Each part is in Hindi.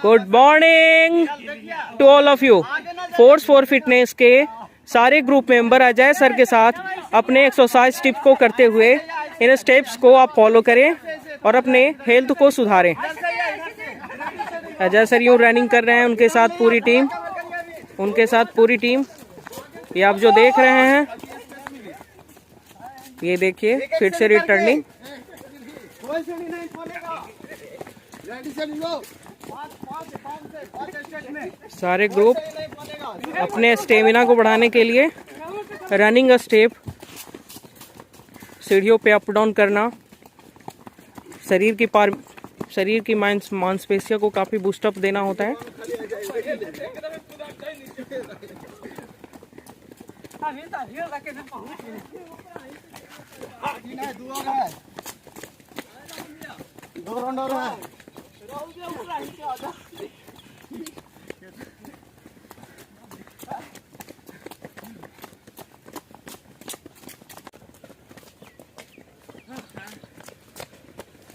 Good morning to all of you. Force for fitness के सारे ग्रुप मेंबर अजय सर के साथ अपने एक्सरसाइज टिप को करते हुए इन स्टेप्स को आप फॉलो करें और अपने हेल्थ को सुधारें। अजय सर यूं रनिंग कर रहे हैं, उनके साथ पूरी टीम ये आप जो देख रहे हैं, ये देखिए फिट से रिटर्निंग। सारे ग्रुप अपने स्टेमिना को बढ़ाने के लिए रनिंग स्टेप, सीढ़ियों पे अप डाउन करना शरीर की मांसपेशियों को काफी बूस्टअप देना होता है। दो राउंड और है।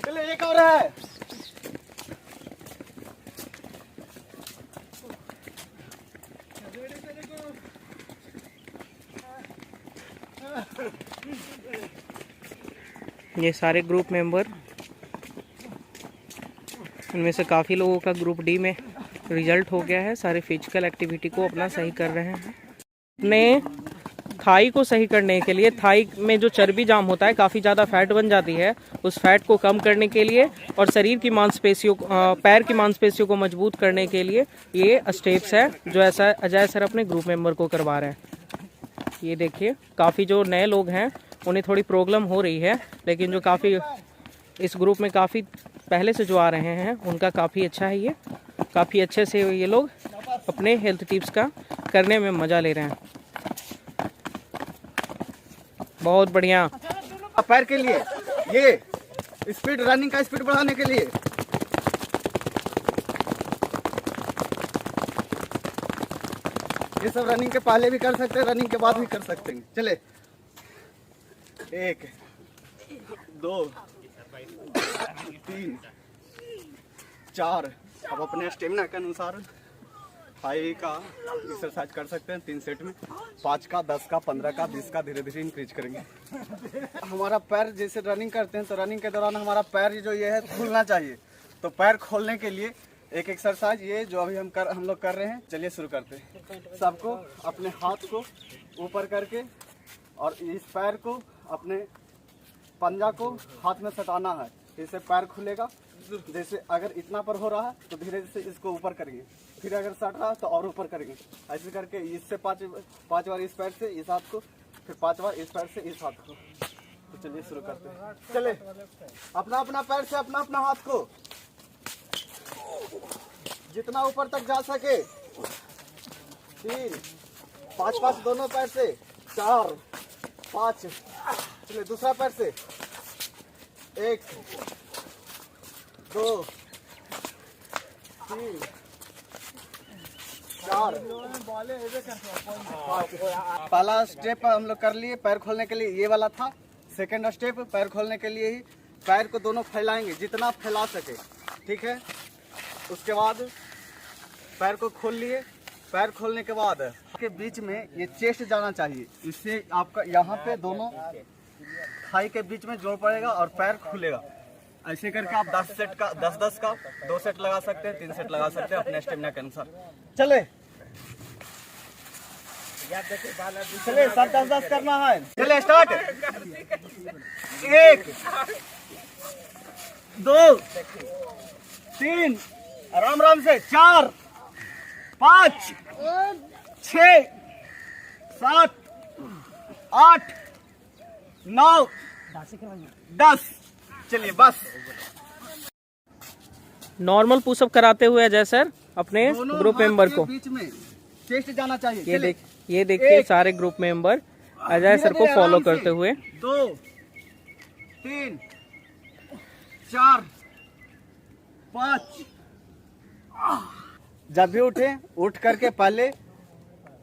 चले एक और है। ये सारे ग्रुप मेंबर, इनमें से काफ़ी लोगों का ग्रुप डी में रिजल्ट हो गया है। सारे फिजिकल एक्टिविटी को अपना सही कर रहे हैं। अपने थाई को सही करने के लिए, थाई में जो चर्बी जाम होता है, काफ़ी ज़्यादा फैट बन जाती है, उस फैट को कम करने के लिए और शरीर की मांसपेशियों, पैर की मांसपेशियों को मजबूत करने के लिए ये स्टेप्स है जो ऐसा अजय सर अपने ग्रुप मेंबर को करवा रहे हैं। ये देखिए, काफ़ी जो नए लोग हैं उन्हें थोड़ी प्रॉब्लम हो रही है, लेकिन जो काफ़ी इस ग्रुप में काफ़ी पहले से जो आ रहे हैं उनका काफ़ी अच्छा है। ये काफ़ी अच्छे से ये लोग अपने हेल्थ टिप्स का करने में मज़ा ले रहे हैं। बहुत बढ़िया। पैर के लिए ये स्पीड, रनिंग का स्पीड बढ़ाने के लिए ये सब रनिंग के पहले भी कर सकते हैं, रनिंग के बाद भी कर सकते हैं। चले 1 2 3 4। अब अपने स्टेमिना के अनुसार 5 का एक्सरसाइज कर सकते हैं 3 सेट में। 5 का, 10 का, 15 का, 20 का धीरे धीरे इंक्रीज करेंगे। हमारा पैर जैसे रनिंग करते हैं तो रनिंग के दौरान हमारा पैर जो ये है खुलना चाहिए। तो पैर खोलने के लिए एक एक्सरसाइज ये जो अभी हम लोग कर रहे हैं। चलिए शुरू करते हैं। सबको अपने हाथ को ऊपर करके और इस पैर को, अपने पंजा को हाथ में सटाना है। इससे पैर खुलेगा। जैसे अगर इतना पर हो रहा है तो धीरे से इसको ऊपर करेंगे, फिर अगर सट रहा है तो और ऊपर करेंगे। ऐसे करके इससे 5 बार इस पैर से इस हाथ को, फिर 5 बार इस पैर से इस हाथ को। तो चलिए शुरू करते हैं। चले अपना अपना पैर से अपना अपना हाथ को जितना ऊपर तक जा सके। 3 5 दोनों पैर से, 4 5। चलिए दूसरा पैर से 1 2 3 4 5। पहला स्टेप हम लोग कर लिए पैर खोलने के लिए, ये वाला था। सेकंड स्टेप पैर खोलने के लिए ही पैर को दोनों फैलाएंगे जितना फैला सके, ठीक है। उसके बाद पैर को खोल लिए। पैर खोलने के बाद के बीच में ये चेस्ट जाना चाहिए। इससे आपका यहाँ पे दोनों थाई के बीच में जोड़ पड़ेगा और पैर खुलेगा। ऐसे करके आप 10 सेट का, 10 का 2 सेट लगा सकते हैं, 3 सेट लगा सकते हैं अपने स्टेमिना के अनुसार। चले सब 10 करना है। चले स्टार्ट। 1 2 3 आराम से, 4 5 6 7 8 9 10। चलिए बस। नॉर्मल पुशअप कराते हुए अजय सर अपने ग्रुप मेंबर को बीच में चेस्ट जाना चाहिए। ये देखिए सारे ग्रुप मेंबर अजय सर को फॉलो करते हुए। 2 3 4 5। जब भी उठ करके पहले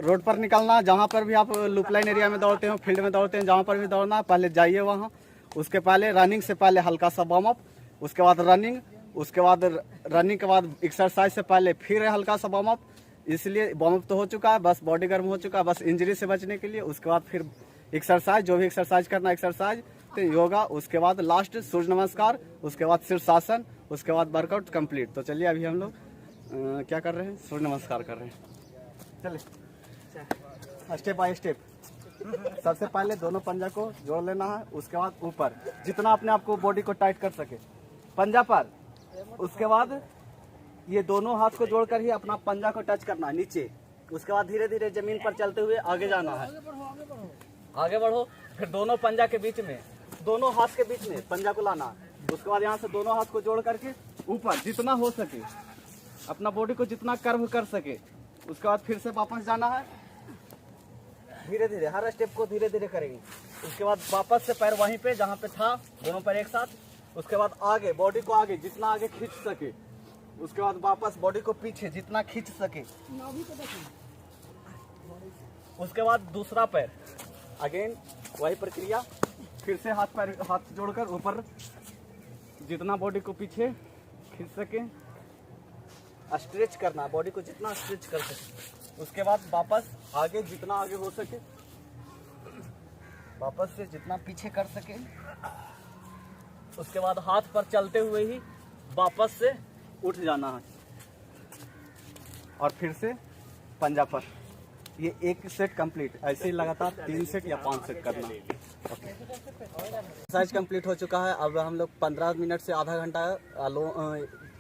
रोड पर निकलना। जहाँ पर भी आप लूप लाइन एरिया में दौड़ते हो, फील्ड में दौड़ते हैं, जहाँ पर भी दौड़ना पहले जाइए वहाँ। उसके पहले रनिंग से पहले हल्का सा वार्म अप, उसके बाद रनिंग, उसके बाद रनिंग के बाद एक्सरसाइज से पहले फिर हल्का सा वार्म अप, इसलिए वार्म अप तो हो चुका है, बस बॉडी गर्म हो चुका है, बस इंजरी से बचने के लिए। उसके बाद फिर एक्सरसाइज, जो भी एक्सरसाइज करना एक्सरसाइज, तो योगा, उसके बाद लास्ट सूर्य नमस्कार, उसके बाद शीर्षासन, उसके बाद वर्कआउट कंप्लीट। तो चलिए अभी हम लोग क्या कर रहे हैं, सूर्य नमस्कार कर रहे हैं। चलिए स्टेप बाय स्टेप। सबसे पहले दोनों पंजा को जोड़ लेना है, उसके बाद ऊपर जितना अपने आप को बॉडी को टाइट कर सके पंजा पर। उसके बाद ये दोनों हाथ को जोड़कर ही अपना पंजा को टच करना है नीचे। उसके बाद धीरे धीरे जमीन पर चलते हुए आगे जाना है, आगे बढ़ो। फिर दोनों पंजा के बीच में, दोनों हाथ के बीच में पंजा को लाना। उसके बाद यहाँ से दोनों हाथ को जोड़ करके ऊपर जितना हो सके अपना बॉडी को जितना कर्व कर सके। उसके बाद फिर से वापस जाना है, धीरे धीरे हर स्टेप को धीरे धीरे करेंगे। उसके बाद वापस से पैर वहीं पे जहाँ पे था, दोनों पैर एक साथ। उसके बाद आगे बॉडी को आगे जितना आगे खींच सके। उसके बाद वापस बॉडी को पीछे जितना खींच सके। उसके बाद दूसरा पैर, अगेन वही प्रक्रिया, फिर से हाथ जोड़कर ऊपर जितना बॉडी को पीछे खींच सके, स्ट्रेच करना, बॉडी को जितना स्ट्रेच कर सके। उसके बाद वापस आगे जितना आगे हो सके, वापस से जितना पीछे कर सके। उसके बाद हाथ पर चलते हुए ही वापस से उठ जाना है और फिर से पंजा पर। ये एक सेट कंप्लीट, ऐसे ही लगातार 3 सेट या 5 सेट करना। एक्सरसाइज कंप्लीट हो चुका है। अब हम लोग 15 मिनट से आधा घंटा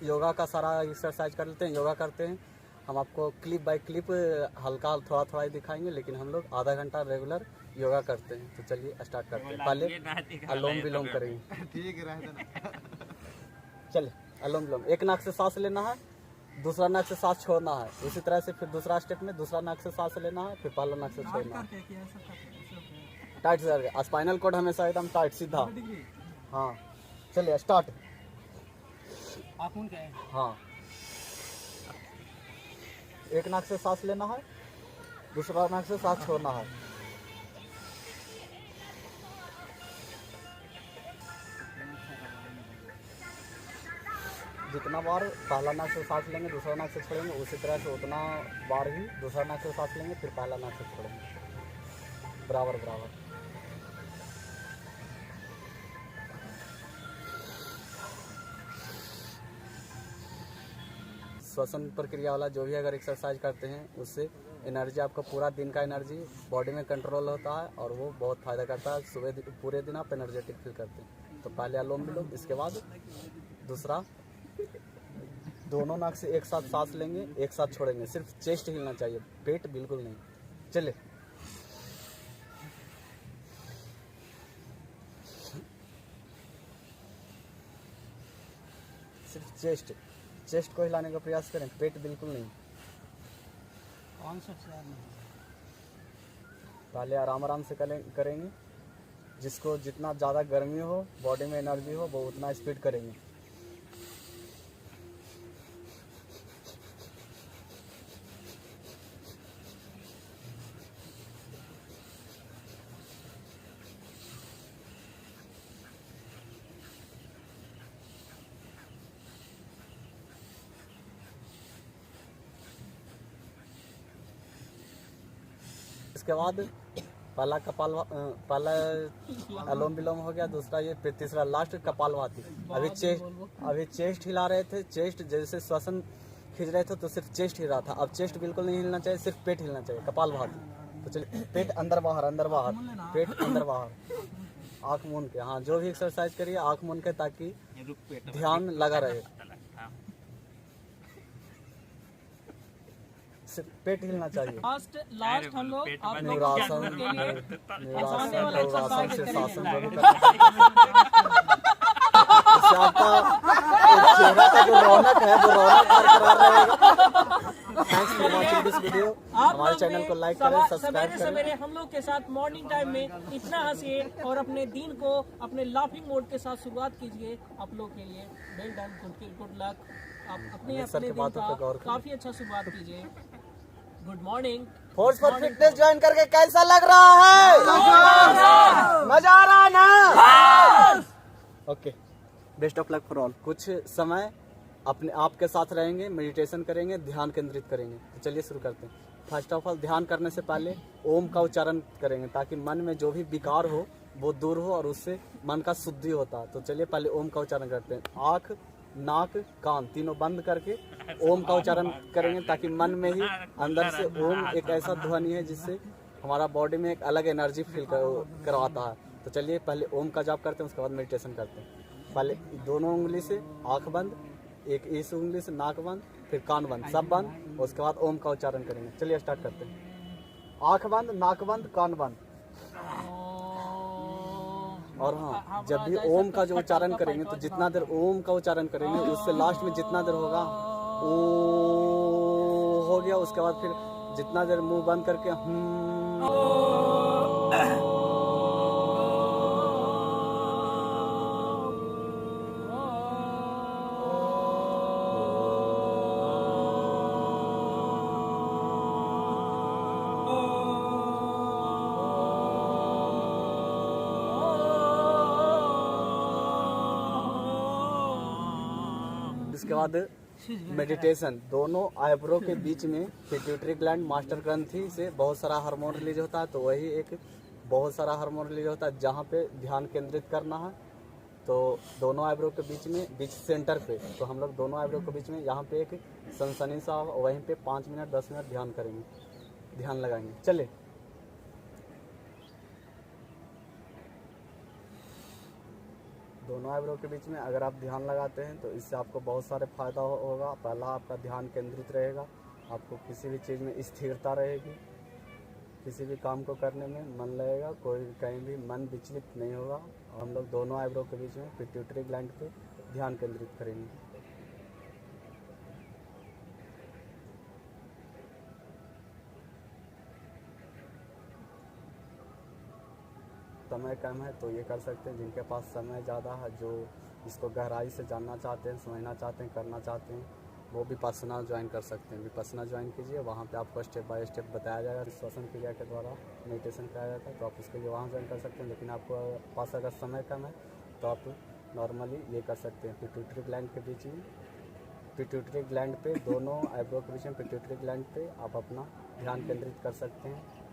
योगा का सारा एक्सरसाइज कर लेते हैं, योगा करते हैं। हम आपको क्लिप बाय क्लिप हल्का थोड़ा थोड़ा ही दिखाएंगे, लेकिन हम लोग आधा घंटा रेगुलर योगा करते हैं। तो चलिए स्टार्ट करते हैं। पहले अनुलोम विलोम करेंगे। ठीक है, चलिए अनुलोम विलोम। एक नाक से सांस लेना है, दूसरा नाक से सांस छोड़ना है। इसी तरह से फिर दूसरा स्टेप में दूसरा नाक से सांस लेना है, फिर पहला नाक से छोड़ना है। टाइट से, स्पाइनल कॉर्ड हमेशा एकदम टाइट सीधा। हाँ चलिए स्टार्ट। हाँ, एक नाक से सांस लेना है, दूसरा नाक से सांस छोड़ना है। जितना बार पहला नाक से सांस लेंगे दूसरा नाक से छोड़ेंगे, उसी तरह से उतना बार ही दूसरा नाक से सांस लेंगे फिर पहला नाक से छोड़ेंगे, बराबर बराबर। श्वसन प्रक्रिया वाला जो भी अगर एक्सरसाइज करते हैं, उससे एनर्जी, आपका पूरा दिन का एनर्जी बॉडी में कंट्रोल होता है और वो बहुत फ़ायदा करता है। सुबह पूरे दिन आप एनर्जेटिक फील करते हैं। तो पहले अनुलोम विलोम, इसके बाद दूसरा दोनों नाक से एक साथ सांस लेंगे, एक साथ छोड़ेंगे। सिर्फ चेस्ट हिलना चाहिए, पेट बिल्कुल नहीं। चलिए सिर्फ चेस्ट को हिलाने का प्रयास करें, पेट बिल्कुल नहीं। पहले आराम आराम से करेंगे। जिसको जितना ज़्यादा गर्मी हो, बॉडी में एनर्जी हो, वो उतना स्पीड करेंगे। इसके बाद पहला अनुलोम विलोम हो गया, दूसरा ये, फिर तीसरा लास्ट कपालभाति। अभी चेस्ट हिला रहे थे, चेस्ट जैसे श्वसन खींच रहे थे तो सिर्फ चेस्ट हिल रहा था। अब चेस्ट बिल्कुल नहीं हिलना चाहिए, सिर्फ पेट हिलना चाहिए, कपालभाति। तो चलिए, पेट अंदर बाहर, पेट अंदर बाहर, आँख मूंद के। हाँ, जो भी एक्सरसाइज करिए आँख मूंद के, ताकि ध्यान लगा रहे। पेट हिलना चाहिए। लास्ट हम लोग न्यूरासन शीर्षासन जो भी इससे आपका चेहरा का जो रौनक है वो रौनक बरकरार रहेगा। Thanks for watching this video. हमारे चैनल को लाइक करें, सब्सक्राइब करें। सवेरे हम लोग के साथ मॉर्निंग टाइम में इतना हंसिए और अपने दिन को अपने लाफिंग मोड के साथ शुरुआत कीजिए। आप लोग के लिए वेल डन, गुड लक। आप अपने दिन का काफी अच्छा शुरुआत कीजिए। Good morning. Force for fitness join करके कैसा लग रहा है? मजा आ रहा है ना? Okay, best of luck for all. कुछ समय अपने आप के साथ रहेंगे, मेडिटेशन करेंगे, ध्यान केंद्रित करेंगे। तो चलिए शुरू करते हैं। फर्स्ट ऑफ ऑल ध्यान करने से पहले ओम का उच्चारण करेंगे ताकि मन में जो भी विकार हो वो दूर हो और उससे मन का शुद्धि होता है। तो चलिए पहले ओम का उच्चारण करते हैं। आँख, नाक, कान तीनों बंद करके ओम का उच्चारण करेंगे ताकि मन में ही अंदर से ओम एक ऐसा ध्वनि है जिससे हमारा बॉडी में एक अलग एनर्जी फील करवाता है। तो चलिए पहले ओम का जाप करते हैं, उसके बाद मेडिटेशन करते हैं। पहले दोनों उंगली से आँख बंद, एक इस उंगली से नाक बंद, फिर कान बंद, सब बंद, उसके बाद ओम का उच्चारण करेंगे। चलिए स्टार्ट करते हैं। आँख बंद, नाक बंद, कान बंद। और हाँ, जब भी ओम का जो उच्चारण करेंगे तो जितना देर ओम का उच्चारण करेंगे उससे लास्ट में जितना देर होगा ओ हो गया, उसके बाद फिर जितना देर मुंह बंद करके इसके बाद मेडिटेशन। दोनों आईब्रो के बीच में पिट्यूटरी ग्लैंड मास्टर ग्रंथि से बहुत सारा हार्मोन रिलीज होता है। तो वही एक बहुत सारा हार्मोन रिलीज होता है जहाँ पे ध्यान केंद्रित करना है। तो दोनों आईब्रो के बीच में, बीच सेंटर पे, तो हम लोग दोनों आईब्रो के बीच में यहाँ पे एक सनसनी सा, वहीं पे 5 मिनट 10 मिनट ध्यान करेंगे, ध्यान लगाएंगे। चले दोनों आईब्रो के बीच में अगर आप ध्यान लगाते हैं तो इससे आपको बहुत सारे फायदा होगा। पहला, आपका ध्यान केंद्रित रहेगा, आपको किसी भी चीज़ में स्थिरता रहेगी, किसी भी काम को करने में मन लगेगा, कोई कहीं भी मन विचलित नहीं होगा। हम लोग दोनों आईब्रो के बीच में पिट्यूटरी ग्लैंड पे ध्यान केंद्रित करेंगे। समय कम है तो ये कर सकते हैं। जिनके पास समय ज़्यादा है, जो इसको गहराई से जानना चाहते हैं, समझना चाहते हैं, करना चाहते हैं, वो विपश्यना ज्वाइन कर सकते हैं। विपश्यना ज्वाइन कीजिए, वहाँ पे आपको स्टेप बाय स्टेप बताया जाएगा, श्वसन क्रिया के द्वारा मेडिटेशन कराया जाता है। तो आप उसके लिए वहाँ ज्वाइन कर सकते हैं। लेकिन आपको पास अगर समय कम है तो आप नॉर्मली ये कर सकते हैं। पिट्यूटरी ग्लैंड के बीच में, पिट्यूटरी ग्लैंड पे, दोनों आईब्रो के बीच में पिट्यूटरी ग्लैंड पे आप अपना ध्यान केंद्रित कर सकते हैं।